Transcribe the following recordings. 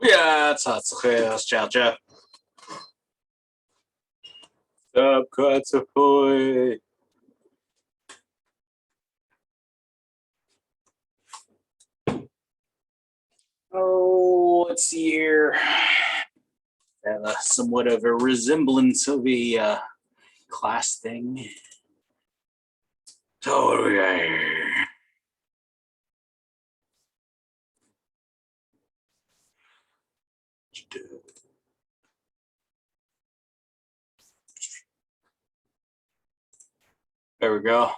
Yeah, Untitled Chapter. Ahoy. Oh, let's see here. Somewhat of a resemblance of a class thing. So what do we got here? There we go. All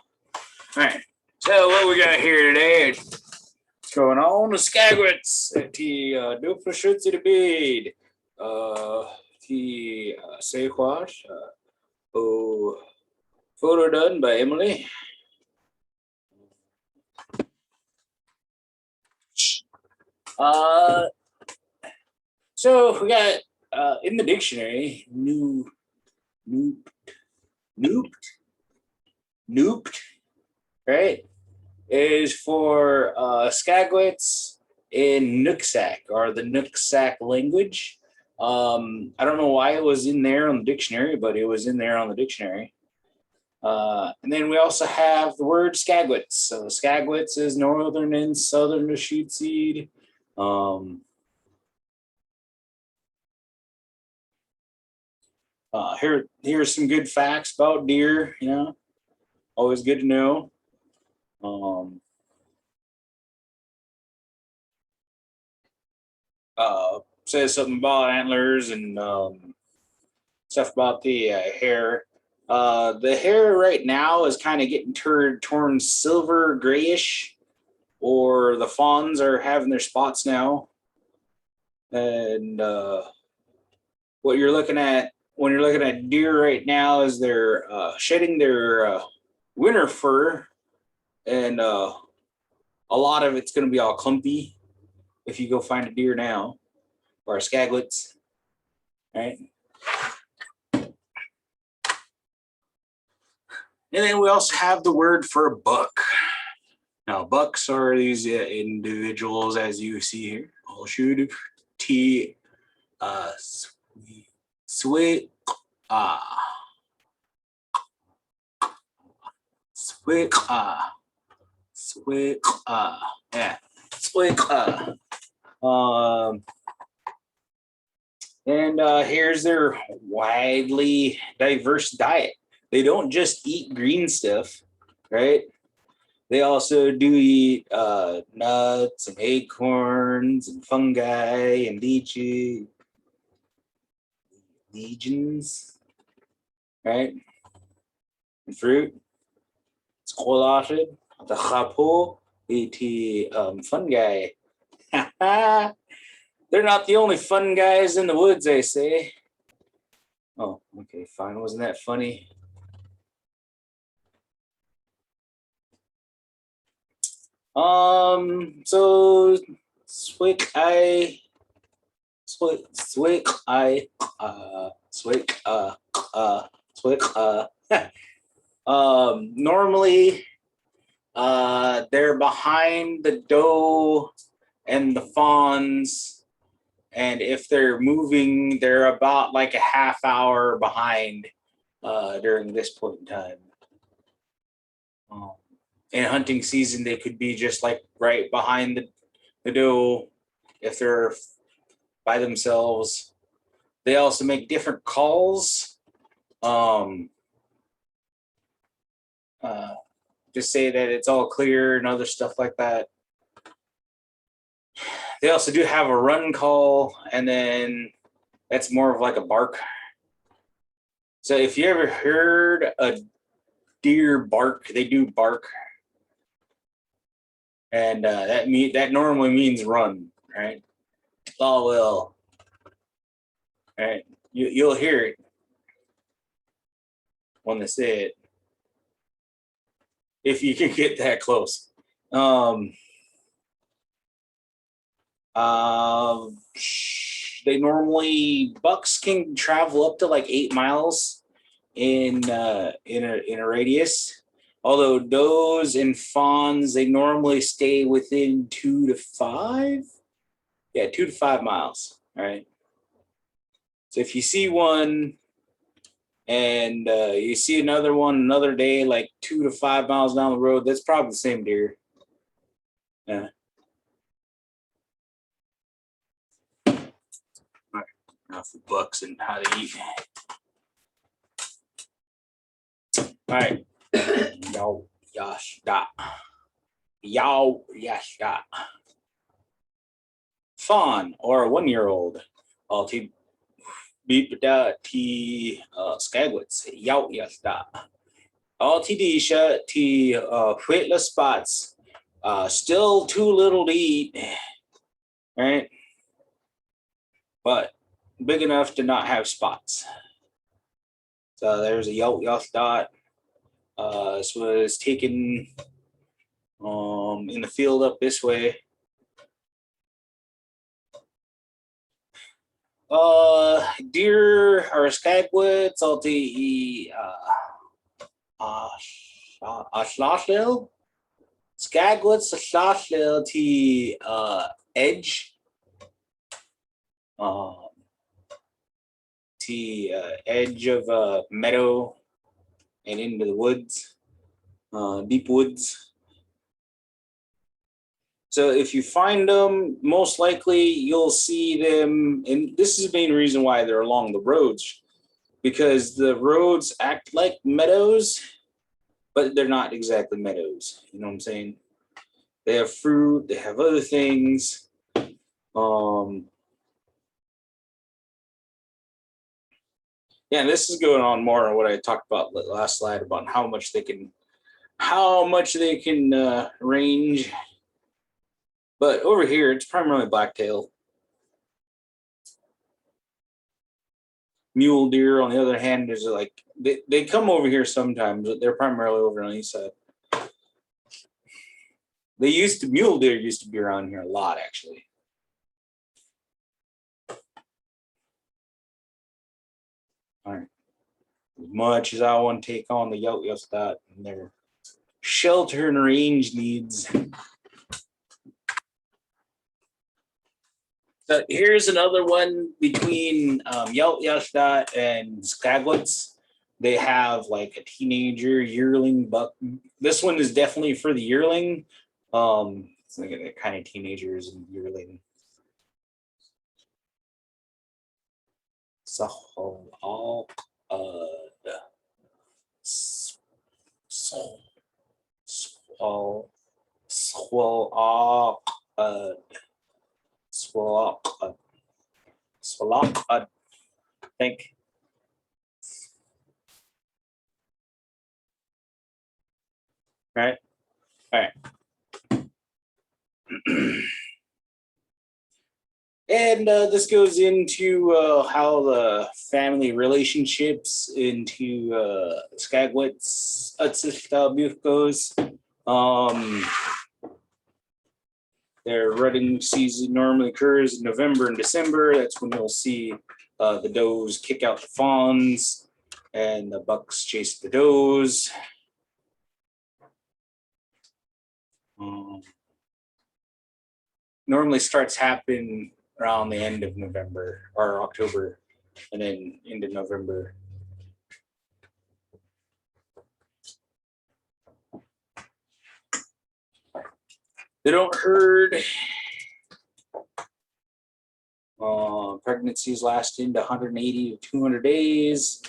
right. So what we got here today? What's going on? The Skagwits at the Lushootseed the say what? Photo done by Emily. So we got in the dictionary, nooped, right, is for Skagwits in Nooksack, or the Nooksack language. I don't know why it was in there on the dictionary, but it was in there on the dictionary. And then we also have the word Skagwits. So Skagwits is northern and southern Lushootseed. Here's some good facts about deer. Always good to know. Says something about antlers and stuff about the hair. The hair right now is kind of getting torn silver grayish, or the fawns are having their spots now. And what you're looking at when you're looking at deer right now is they're shedding their winter fur, and a lot of it's going to be all clumpy if you go find a deer now, or a Skagwits, right? And then we also have the word for buck. Now, bucks are these individuals, as you see here. I'll shoot it. Sweet, yeah, sweet. And here's their widely diverse diet. They don't just eat green stuff, right? They also do eat nuts and acorns and fungi and legions, right? And fruit. It's collated. The chapo, the fungi. They're not the only fun guys in the woods, they say. Oh, okay, fine. Wasn't that funny? So Swick I normally they're behind the doe and the fawns, and if they're moving, they're about like a half hour behind during this point in time. In hunting season, they could be just like right behind the doe if they're by themselves. They also make different calls to say that it's all clear and other stuff like that. They also do have a run call, and then that's more of like a bark. So if you ever heard a deer bark, they do bark, and that normally means run, right? Oh well, right? You'll hear it when they say it, if you can get that close. They normally, bucks can travel up to like 8 miles in a radius. Although does and fawns, they normally stay within 2 to 5, Yeah, 2 to 5 miles. All right. So if you see one and you see another one another day, like 2 to 5 miles down the road, that's probably the same deer. Yeah. All right. Now for bucks and how to eat. All right. Yo, yash, da. Yow, yash, da. Fawn or 1-year-old. Alti beep da t skagwits. Yow, yash, da. Alti disha t wheatless spots. Still too little to eat. Right? But big enough to not have spots. So there's a yow, yash, da. This was taken in the field up this way. Deer or skagwits, all the Ashlashil, skagwits, Ashlashil, the edge, the edge of a meadow and into the woods, deep woods. So if you find them, most likely you'll see them, and this is the main reason why they're along the roads, because the roads act like meadows, but they're not exactly meadows. You know what I'm saying? They have fruit, they have other things. Yeah, this is going on more on what I talked about last slide about how much they can range. But over here, it's primarily blacktail. Mule deer, on the other hand, is like they come over here sometimes, but they're primarily over on the east side. Mule deer used to be around here a lot, actually. All right. As much as I want to take on the Yout and their shelter and range needs. So here's another one between Yout and Skagwits. They have like a teenager yearling buck. This one is definitely for the yearling. It's like a kind of teenagers and yearling. So all I think. Right. All right. And this goes into how the family relationships into Skagwits goes. Their rutting season normally occurs in November and December. That's when you'll see the does kick out the fawns and the bucks chase the does. Normally starts happening around the end of November or October and then into November. They don't herd. Pregnancies last into 180 to 200 days.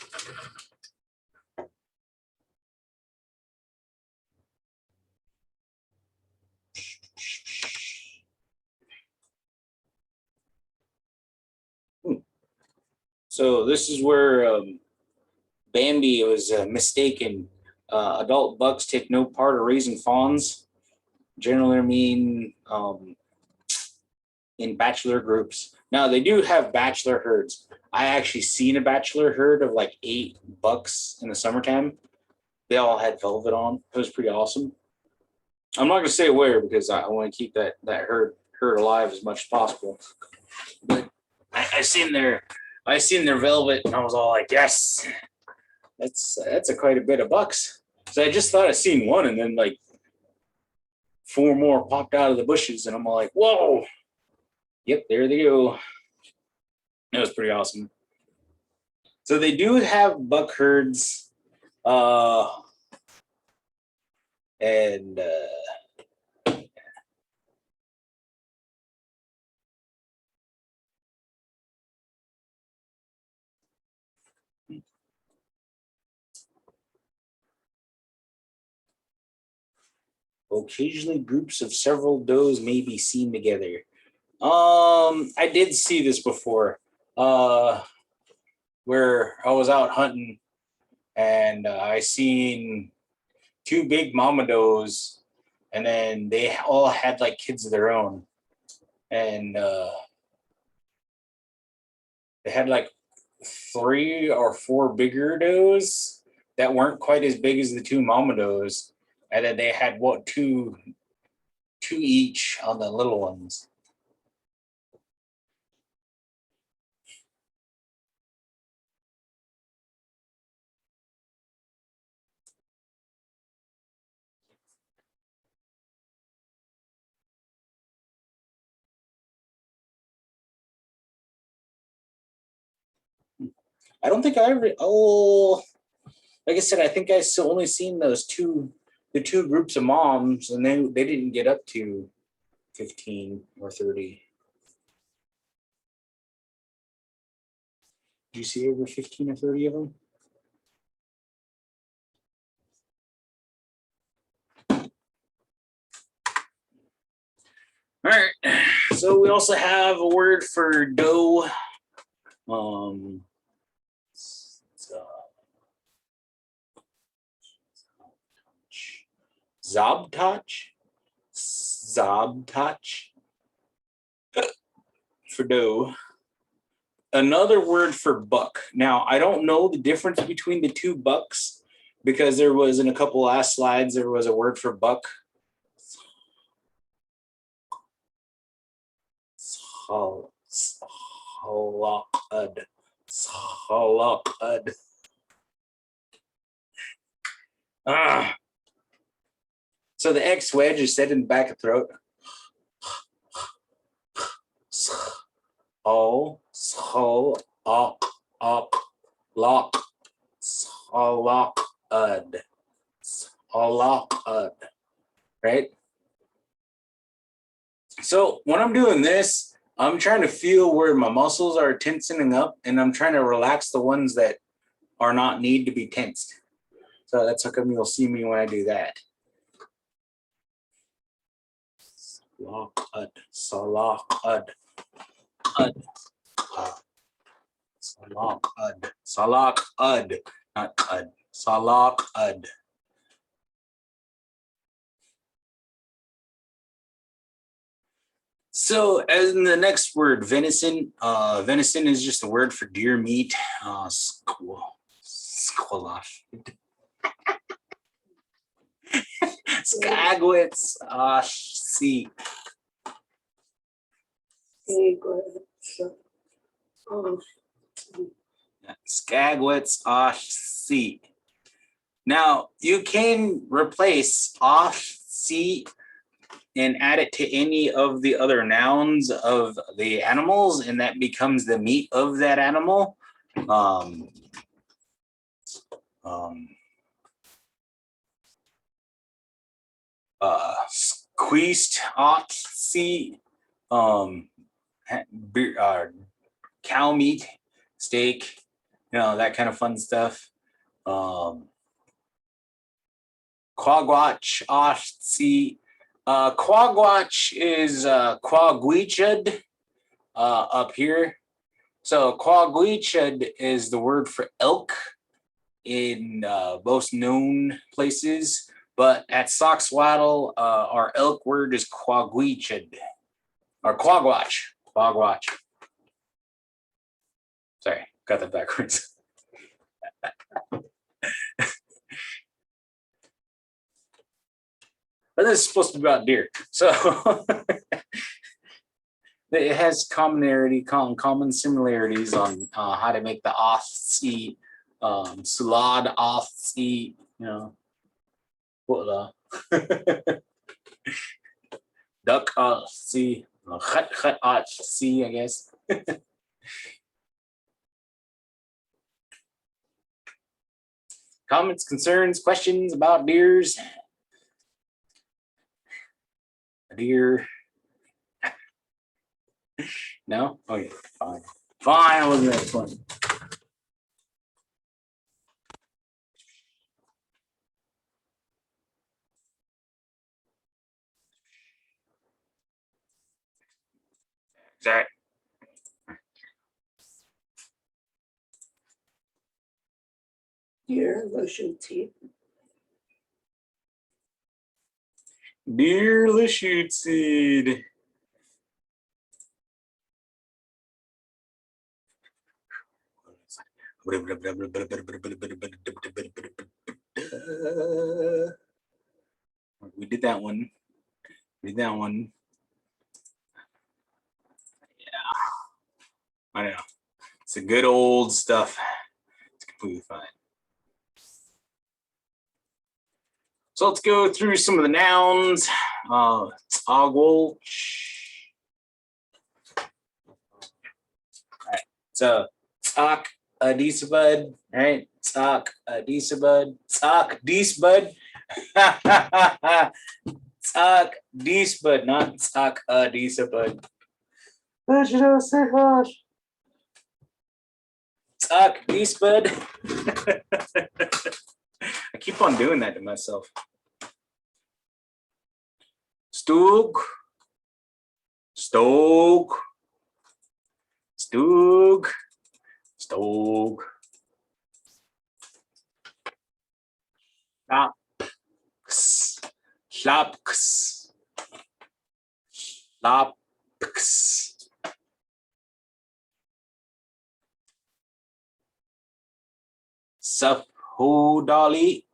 So this is where Bambi was mistaken. Adult bucks take no part of raising fawns. Generally mean in bachelor groups. Now they do have bachelor herds. I actually seen a bachelor herd of like 8 bucks in the summertime. They all had velvet on. It was pretty awesome. I'm not gonna say where because I want to keep that herd alive as much as possible. But I seen their velvet and I was all like, yes, that's quite a bit of bucks. So I just thought I seen one and then like 4 more popped out of the bushes and I'm all like, whoa, Yep, there they go. That was pretty awesome. So they do have buck herds, and occasionally groups of several does may be seen together. I did see this before, where I was out hunting and I seen two big mama does, and then they all had like kids of their own, and they had like 3 or 4 bigger does that weren't quite as big as the two mama does, and then they had two each on the little ones. I don't think I ever. Oh, like I said, I think I still only seen the two groups of moms, and they didn't get up to 15 or 30. Did you see over 15 or 30 of them? All right. So we also have a word for doe. Zobtach. Zobtach for doe. Another word for buck. Now, I don't know the difference between the two bucks because there was in a couple last slides, there was a word for buck. Halakad. Halakad. So the X wedge is set in the back of throat. Oh, so, lock, right? So when I'm doing this, I'm trying to feel where my muscles are tensing up, and I'm trying to relax the ones that are not need to be tensed. So that's how come you'll see me when I do that. Salakad, salakad, salakad, salakad, not ud, salakad. So, as in the next word, venison. Venison is just a word for deer meat. Squalash. Skagwits. See. Skagwits. See. Now, you can replace see and add it to any of the other nouns of the animals, and that becomes the meat of that animal. Squeezed see, cow meat, steak, that kind of fun stuff. Quagwatch see. Quagwatch is quagwichud up here. So quagwichud is the word for elk in most known places, but at Soxwaddle, our elk word is quagwichud or quagwatch. Quagwatch. Sorry, got that backwards. But this is supposed to be about deer, so it has common similarities on how to make the offseat, salad offseat, duck offseat, see, I guess. Comments, concerns, questions about deers? Deer. No? Okay, fine. Fine, I wasn't that funny. Exactly. Deer Lushootseed. Deer Lushootseed. We did that one. We did that one. Yeah. I know. It's a good old stuff. It's completely fine. So let's go through some of the nouns. Ogwolch. All right. So Tzak Adisabud, right? Tzak Adisabud. Tzak Disbud. Tzak Disbud, not Tzak Adisabud. Tzak Disbud. I keep on doing that to myself. Stug. Stog. Stug. Stog. Schlaps. Schlaps. Schlaps. Sufhodali.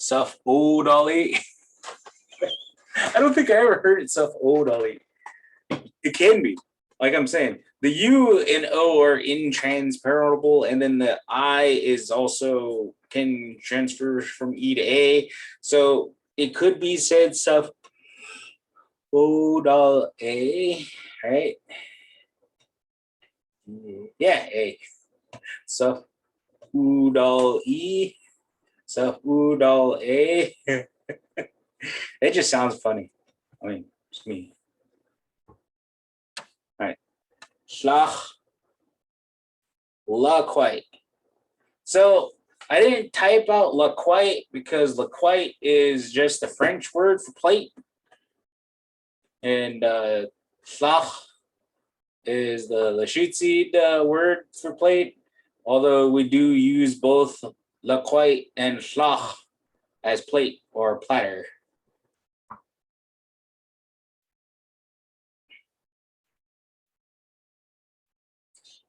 Sufhodali. I don't think I ever heard it Sufhodali. It can be. Like I'm saying, the U and O are intransferable, and then the I is also can transfer from E to A. So it could be said Sufhodali, right? Yeah, A. Sufhodali. Sufhodali. It just sounds funny. I mean, it's me. All right. Schlach. Laquite. So I didn't type out laquite because laquite is just the French word for plate. And schlach is the Lushootseed word for plate. Although we do use both laquite and schlach as plate or platter.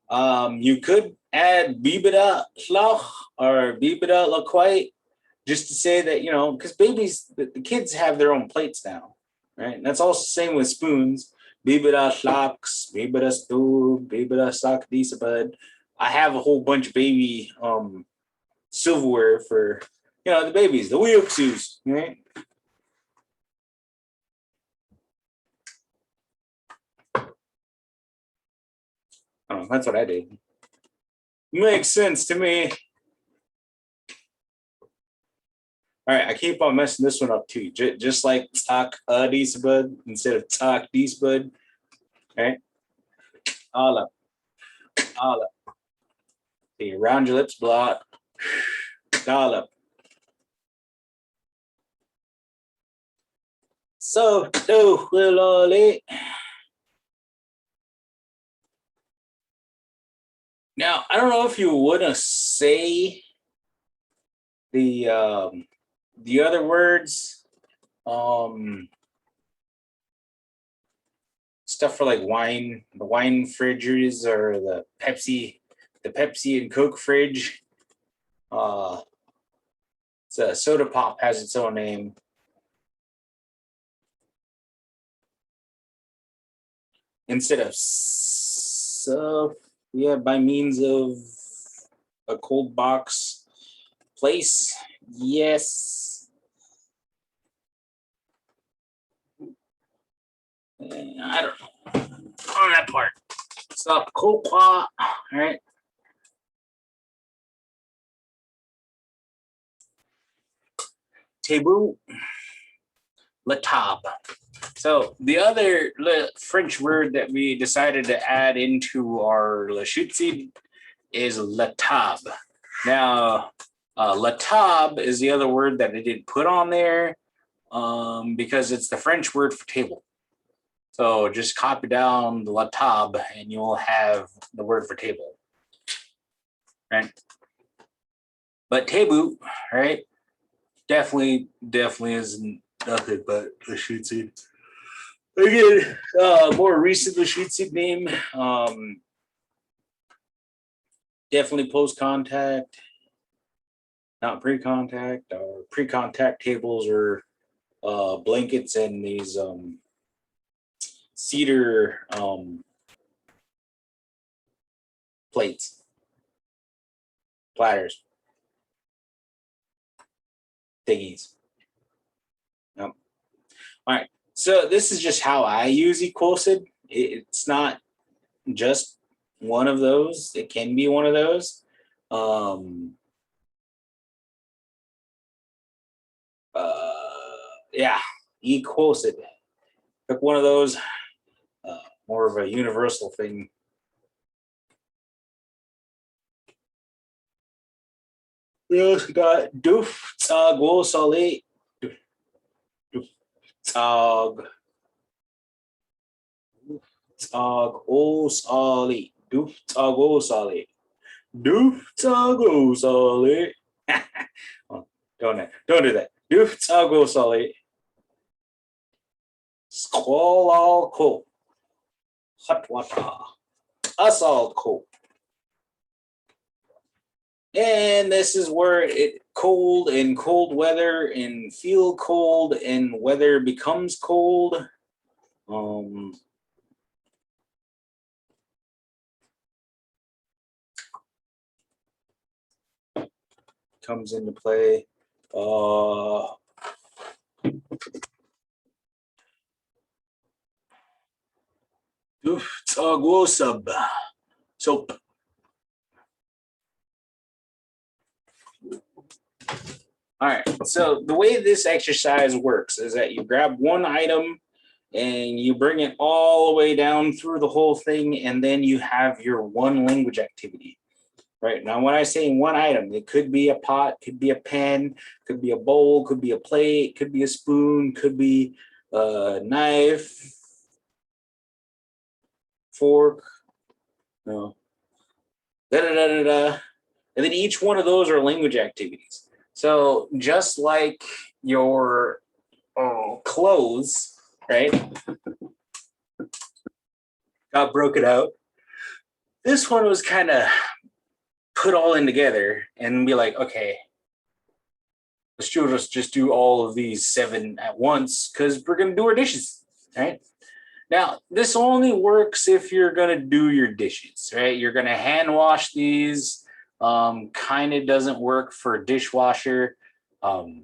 You could add bibida schlach or bibida laquite just to say that, you know, because babies, the kids have their own plates now, right? And that's also the same with spoons. Bibida schlachs, bibida stew, bibida sock disabud. I have a whole bunch of baby silverware for, you know, the babies, the weeupsies, right? Oh, that's what I did. Makes sense to me. All right, I keep on messing this one up too. Just like Tzak Disabud instead of Tzak Disbud. Right? All up. All up. See, round your lips, blot. All up. So, do will. Now, I don't know if you want to say the other words, stuff for like wine, the wine fridges or the Pepsi and Coke fridge. It's a soda pop has its own name. Instead of by means of a cold box place. Yes. I don't know on that part. Stop cold pot. All right. Taboo. La table. So the other French word that we decided to add into our Lushootseed is la table. Now, la table is the other word that I didn't put on there because it's the French word for table. So just copy down the la table and you'll have the word for table. Right? But taboo, right? Definitely is nothing but Lushootseed. Again, more recent Lushootseed name. Definitely post-contact, not pre-contact. Pre-contact tables are blankets and these cedar plates, platters, thingies. Yep. All right. So this is just how I use equalsid. It's not just one of those. It can be one of those. Yeah, equalsid. Pick one of those. More of a universal thing. We also got doof, tag, wool, solid. Doof, tag, oh, solid. Doof, tag, oh, solid. Doof, tag, oh, solid. Don't do that. Doof, tag, oh, solid. Squall, all cool. Hot water. Assault cool. And this is where it cold and cold weather and feel cold and weather becomes cold. Comes into play. Soap. All right, so the way this exercise works is that you grab one item and you bring it all the way down through the whole thing, and then you have your one language activity. Right now, when I say one item, it could be a pot, could be a pen, could be a bowl, could be a plate, could be a spoon, could be a knife, fork, no, da da da da da. And then each one of those are language activities. So just like your clothes, right, got broken out. This one was kind of put all in together and be like, okay, let's just do all of these 7 at once because we're going to do our dishes, right? Now, this only works if you're going to do your dishes, right? You're going to hand wash these. Kind of doesn't work for a dishwasher. I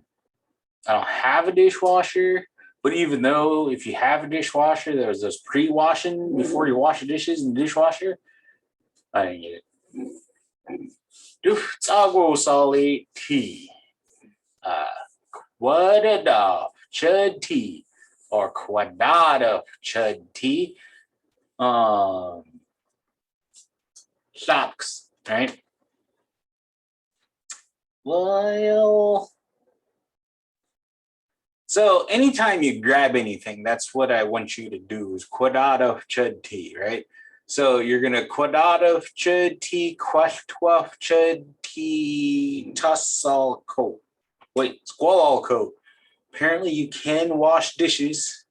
don't have a dishwasher, but even though if you have a dishwasher, there's this pre-washing before you wash the dishes in the dishwasher. I didn't get it. Duftago solid tea. Quadada chud tea or quadada chud tea. Socks, right? Well, so anytime you grab anything, that's what I want you to do is quadada chud tea, right? So you're gonna quadada chud tea, quachtwaf chud tea, tussal coat. Wait, squall coat. Apparently you can wash dishes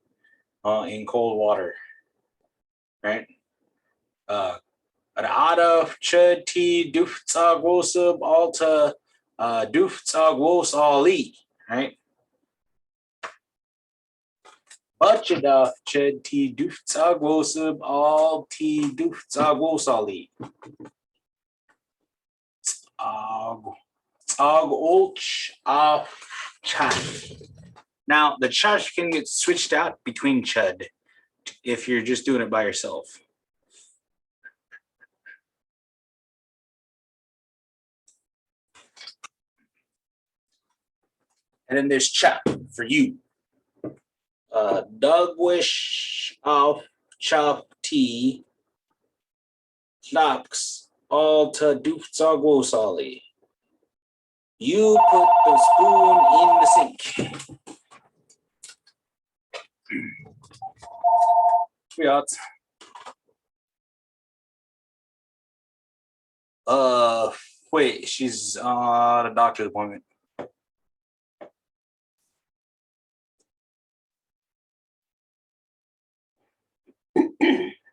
in cold water, right? Ada chud tea duftag wosub alta duftag wos ali, right? Bachada chud tea duftag wosub all tea duftag wos ali. Chash. Now the chash can get switched out between chud. if you're just doing it by yourself. And then there's chop for you. Dogwish of chop tea. Knocks all to doofzogwosali. You put the spoon in the sink. Sweethearts. Wait, she's on a doctor's appointment.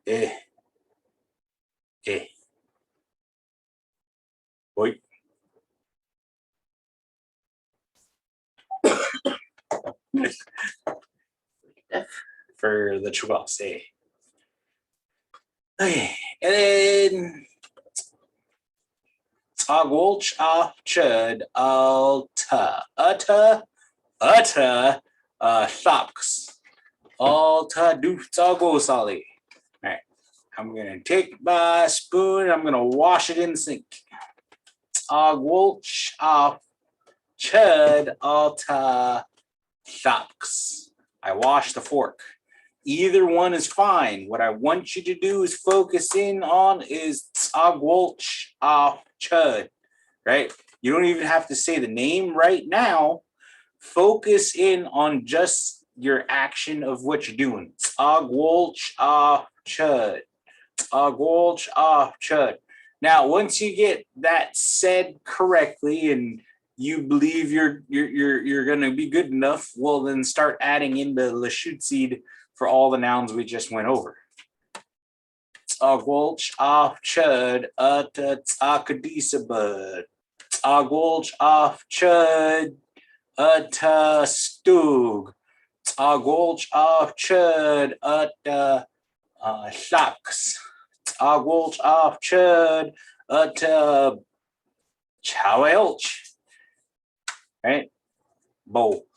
Eh. Wait. For the Chubas, eh? Okay, and then Tagwolch chud alta thops alta doof tagwosali. All right, I'm gonna take my spoon. I'm gonna wash it in the sink. Tagwolch chud alta thops. I wash the fork. Either one is fine. What I want you to do is focus in on is Tsagwolch chud, right? You don't even have to say the name right now. Focus in on just your action of what you're doing. Tsagwolch chud. Tsagwolch chud. Now, once you get that said correctly and you believe you're gonna be good enough, well then start adding in the Lushootseed for all the nouns we just went over. Tsagwolch chud tsakadisabud. Tsagwolch chud stug. Tsagwolch chud shucks. Tsagwolch chud chawelch. Right? Bowl.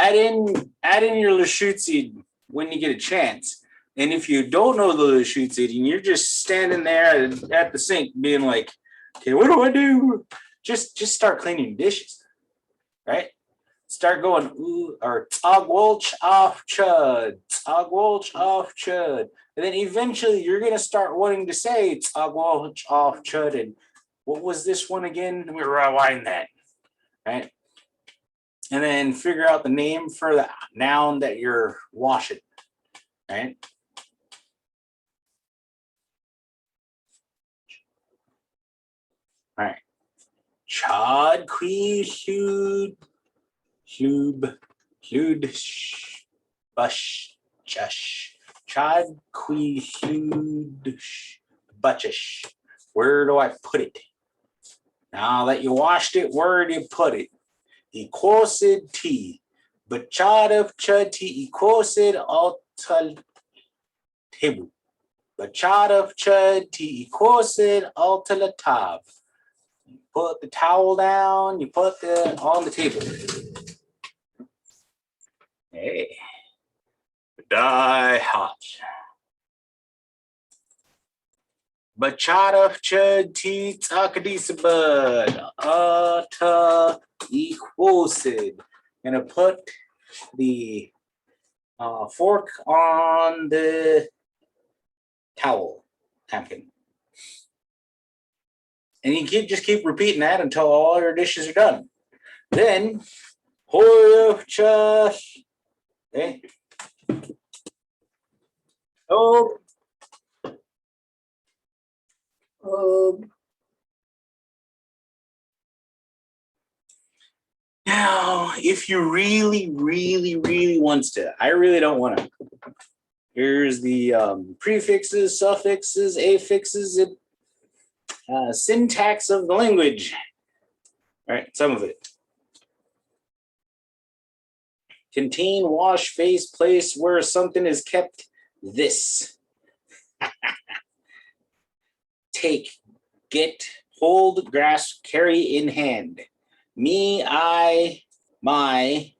Add in your Lushootseed when you get a chance. And if you don't know the Lushootseed and you're just standing there at the sink being like, okay, what do I do? Just start cleaning dishes, right? Start going, ooh, or Tsagwolch chud, Tsagwolch chud. And then eventually you're going to start wanting to say Tsagwolch chud. And what was this one again? Let me rewind that, right? And then figure out the name for the noun that you're washing, right? All right. Chad qui hlud bush chush. Chad qui hlud butchish. Where do I put it? Now that you washed it, where do you put it? Equosid T. Bachadav chati equosid altal table. Bachadav chati equosid altalatab. Put the towel down, you put it on the table. Hey. Die hot. Bachadav chati takadisabud. Equosid. Gonna put the fork on the towel napkin. And you just keep repeating that until all your dishes are done. Then, okay. Now, if you really want to, I really don't want to. Here's the prefixes, suffixes, affixes, syntax of the language. All right, some of it. Contain, wash, face, place, where something is kept. This. Take, get, hold, grasp, carry in hand. Me, I, my,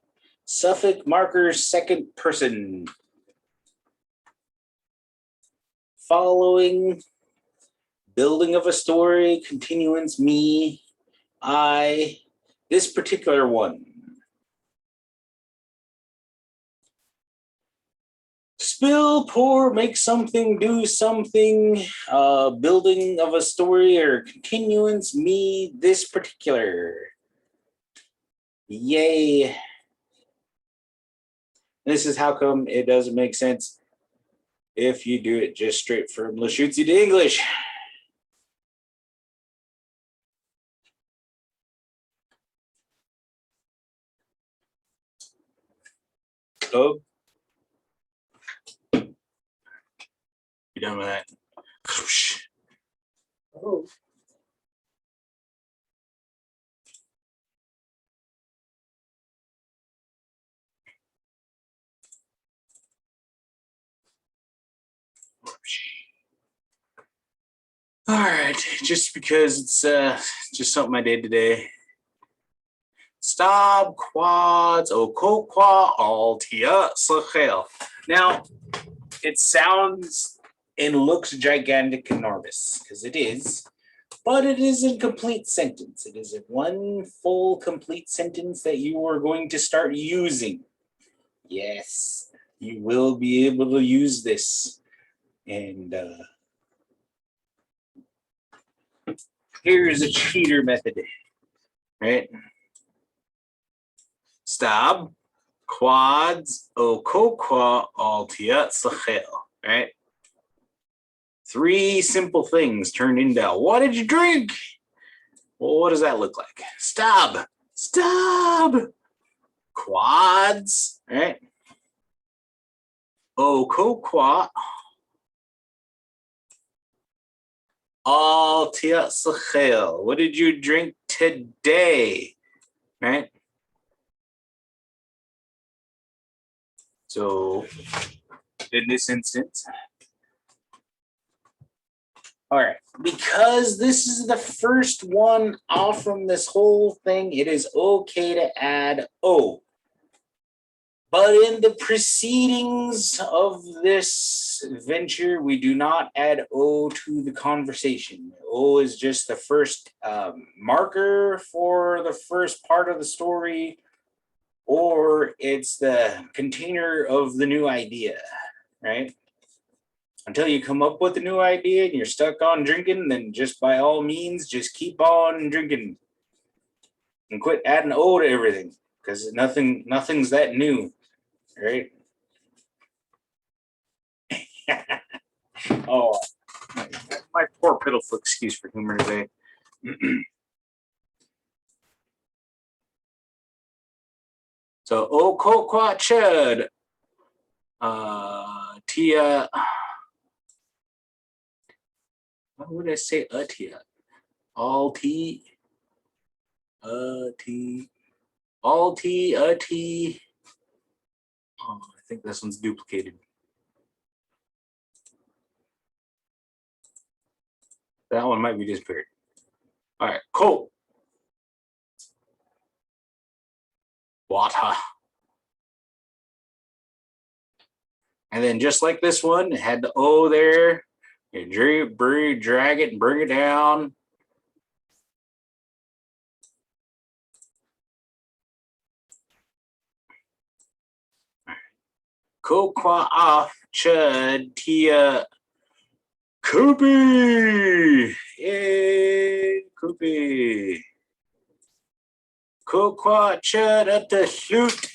Suffix marker second person. Following. Building of a story, continuance, me, I, this particular one. Spill, pour, make something, do something, building of a story or continuance, me, this particular. Yay. This is how come it doesn't make sense if you do it just straight from Lushootseed to English. Oh. Be done with that. Oh. All right, just because it's just something I did today. Stab, quads, okokwa, altia, slachel. Now, it sounds and looks gigantic and enormous, because it is, but it is a complete sentence. It is a one full complete sentence that you are going to start using. Yes, you will be able to use this. And here's a cheater method, right? Stab, quads, okokwa, altia, slachel, right? 3 simple things turned into what did you drink? Well, what does that look like? Stab, quads, right? Okokwa, altia, slachel. What did you drink today? Right? So in this instance, all right, because this is the first one off from this whole thing, it is okay to add O. But in the proceedings of this venture, we do not add O to the conversation. O is just the first marker for the first part of the story, or it's the container of the new idea, right? Until you come up with a new idea and you're stuck on drinking, then just by all means, just keep on drinking and quit adding O to everything, because nothing's that new, right? Oh, my poor pitiful excuse for humor today. So, okokwa chud, tia. What would I say? Tia, all tea, tea, all tea, tea. Oh, I think this one's duplicated. That one might be disappeared. All right, cool. Water. And then just like this one, it had the O there. You drag it and bring it down. Kokwa off chud tia Koopy. Yay, Koopy. Kokwa chud at the shoot.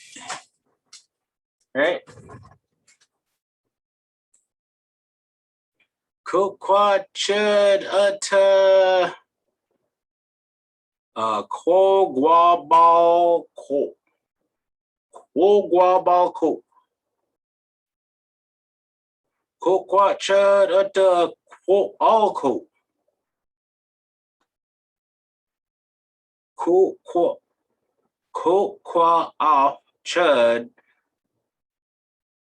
Right? Kokwa chud at Kwo guabal ko. Kwo guabal ko. Kokwa chud at the Kwo all ko. Kokwa off chud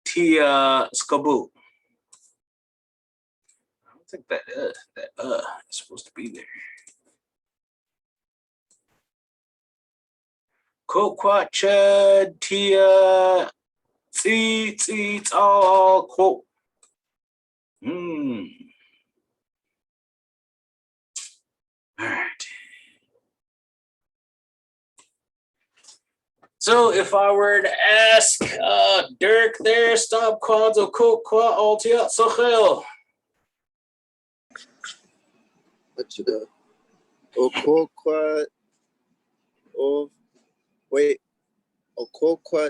tia skabu. I don't think that is supposed to be there. Kokwa chud tia tsi all quote. All right. So if I were to ask Dirk there, stop quads o kokwa altia sochel. Okokwa of wait Okokwa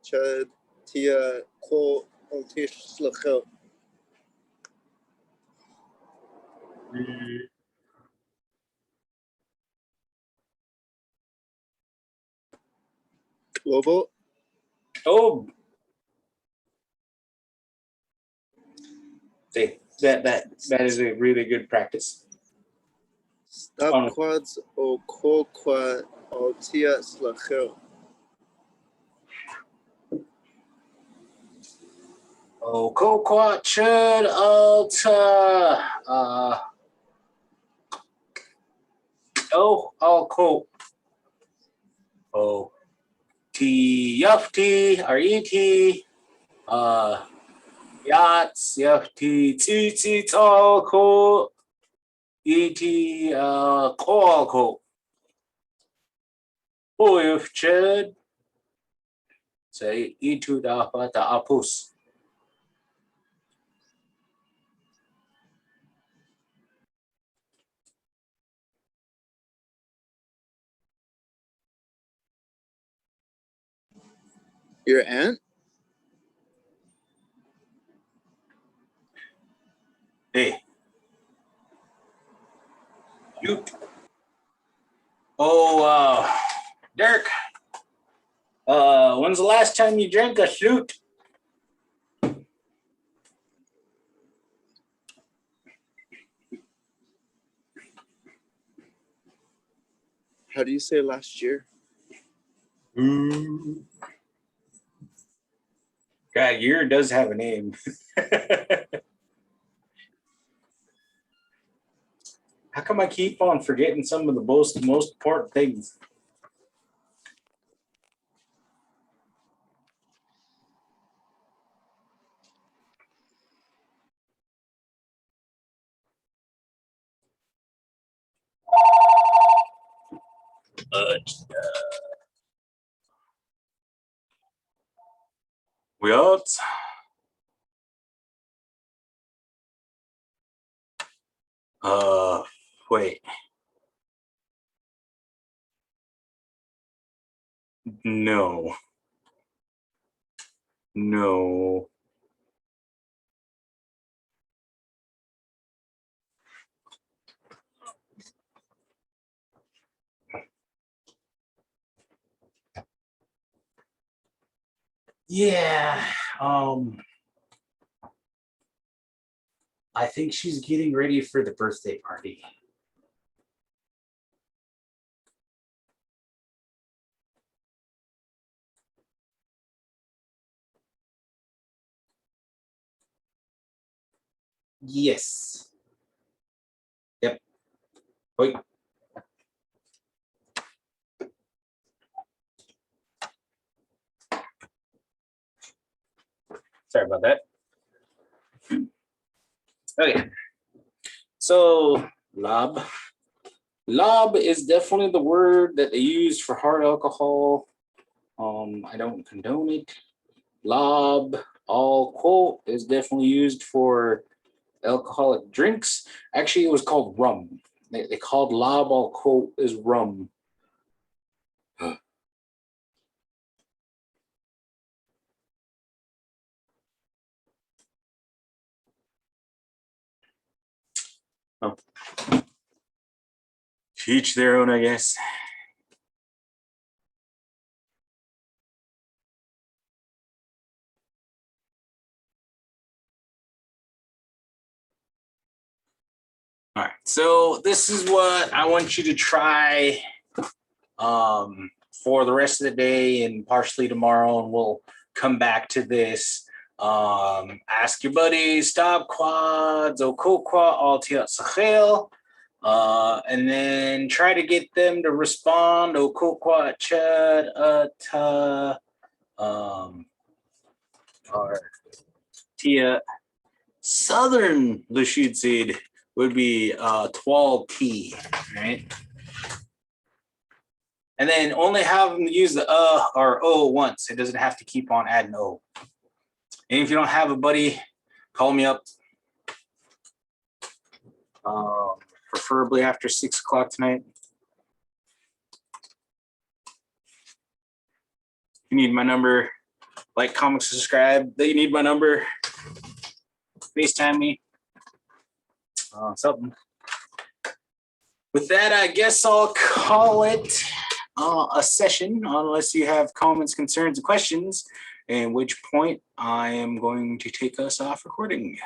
chad tia ko altish slachel. Global. Oh, see, that is a really good practice. Stop quads Okokwa altia slachel. Oh, kokwa chud alta all quote. Oh, T yufti R-E-T yachts yufti tsi all quote E-T all quote. Oh, if chud say E2 da apus. Your aunt? Hey. You. Oh, Dirk. When's the last time you drank a shoot? How do you say last year? God, year does have a name. How come I keep on forgetting some of the most important things? What? Wait. No. No. Yeah. I think she's getting ready for the birthday party. Yes. Yep. Wait. Sorry about that. Okay. So, lob. Lob is definitely the word that they use for hard alcohol. I don't condone it. Lob, all quote, is definitely used for alcoholic drinks. Actually, it was called rum. They called lob, all quote, is rum. Oh. Each their own, I guess. All right, so this is what I want you to try for the rest of the day and partially tomorrow, and we'll come back to this. Ask your buddies, stop quads, okokwa, altiat sachel. And then try to get them to respond. Okokwa Chad or Tia. Southern Lushootseed would be 12T, right? And then only have them use the or O once. It doesn't have to keep on adding O. And if you don't have a buddy, call me up. Preferably after 6 o'clock tonight. If you need my number, like, comment, subscribe. That you need my number, FaceTime me. Something. With that, I guess I'll call it a session, unless you have comments, concerns, and questions, at which point I am going to take us off recording.